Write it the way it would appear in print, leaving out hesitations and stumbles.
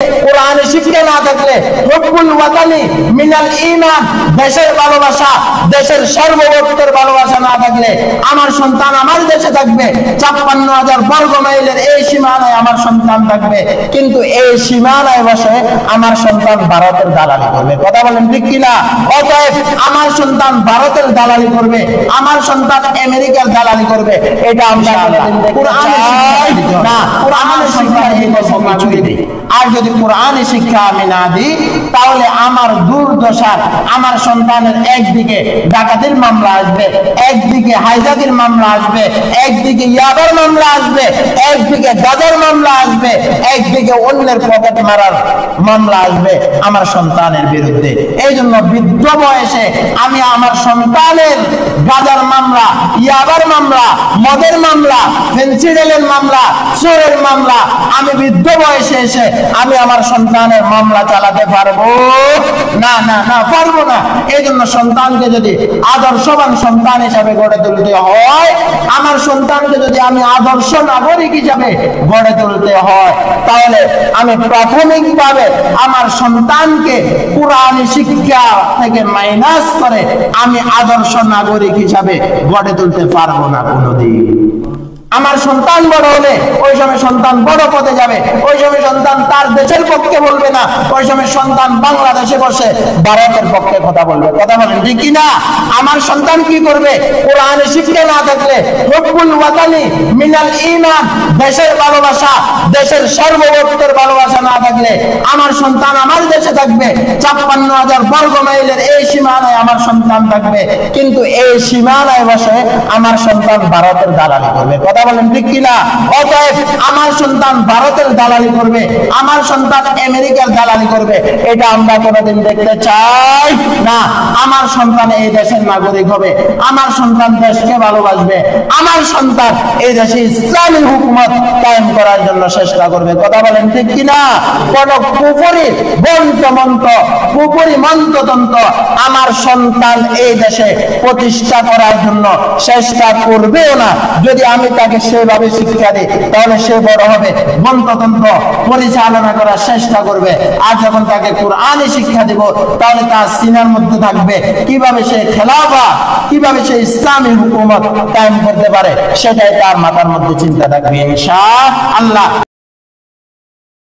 কোরআন শিক্ষা না থাকলে হুব্বুল ওয়াতানি মিনাল ঈমান, দেশের ভালোবাসা, দেশের সার্বভৌমত্বের ভালোবাসা না থাকলে আমার সন্তান আমার দেশে থাকবে, ৫৬,০০০ বর্গ মাইলের এই সীমানায় আমার সন্তান থাকবে, কিন্তু এই সীমানায় বসে আমার সন্তান ভারতের দালালি করবে। কথা বলেন ঠিক কিনা? অতএব আমার সন্তান ভারতের দালালি করবে, আমার সন্তান আমেরিকার দালালি করবে, এটা আমরা কোরআনের শিক্ষা না, কোরআনের শিক্ষা এই কিছুই নেই। আর যদি কোরআনের শিক্ষা আমি না দিই তাহলে আমার দুর্দশার, আমার সন্তানের একদিকে ডাকাতির মামলা আসবে, একদিকে হাইজাকির মামলা আসবে, একদিকে ইয়াবার মামলা আসবে, একদিকে গাজার মামলা আসবে, একদিকে অন্যের পকেট মারার মামলা আসবে আমার সন্তানের বিরুদ্ধে। এই জন্য বৃদ্ধ বয়সে আমি আমার সন্তানের গাজার মামলা, ইয়াবার মামলা, মদের মামলা, ফেন্সিডিলের মামলা, চোরের মামলা আমি বৃদ্ধ বয়সে এসে আমি আমার সন্তানের মামলা চালাতে পারবো না? না না, পারবো না। এই জন্য সন্তানকে যদি আদর্শবান সন্তান হিসাবে গড়ে তুলতে হয়, আমার সন্তানকে যদি আমি আদর্শ নাগরিক হিসাবে গড়ে তুলতে হয়, তাহলে আমি প্রাথমিকভাবে আমার সন্তানকে কোরআনী শিক্ষা থেকে মাইনাস করে আমি আদর্শ নাগরিক হিসাবে গড়ে তুলতে পারবো না কোনোদিন। আমার সন্তান বড় হলে ওই সময় সন্তান বড় পদে যাবে, ওই সময় সন্তান তার দেশের পক্ষে বলবে না, ওই সময় সন্তান বাংলাদেশে বসে ভারতের পক্ষে কথা বলবে। কথা বলেন ঠিক কিনা? আমার সন্তান কি করবে? কোরআনে শিক্ষা না থাকলে হুব্বুল ওয়াতানি মিনাল ঈমান, দেশের ভালোবাসা, দেশের সার্বভৌমত্বের ভালোবাসা না থাকলে আমার সন্তান আমার দেশে থাকবে, ৫৬,০০০ বর্গ মাইলের এই সীমানায় আমার সন্তান থাকবে, কিন্তু এই সীমানায় বসে আমার সন্তান ভারতের দালালি করবে। কথা বলেন ঠিক কিনা? অতএব আমার সন্তান ভারতের দালালি করবে, আমার সন্তান আমেরিকার দালালি করবে, এটা আমরা কোনোদিন দেখতে চাই না। আমার সন্তান এই দেশের নাগরিক হবে, আমার সন্তান দেশকে ভালোবাসবে, আমার সন্তান এই দেশে ইসলামী হুকুমত কায়েম করার জন্য চেষ্টা করবে। কথা বলেন ঠিক কিনা? কোন কুফরি বন্তমন্ত, কুফরি মন্ত্রতন্ত্র আমার সন্তান এই দেশে প্রতিষ্ঠা করার জন্য চেষ্টা করবেও না। যদি আমি তাকে সেভাবে শিক্ষা দিই তাহলে সে বড় হবে গণতন্ত্র পরিচালনা করার চেষ্টা করবে। আর যখন তাকে কোরআনী শিক্ষা দিব তাহলে তার সিনার মধ্যে থাকবে কিভাবে সে খেলাফত, কিভাবে সে ইসলামী হুকুমত কায়েম করতে পারে, সেটাই তার মাথার মধ্যে চিন্তা থাকবে ইনশাআল্লাহ।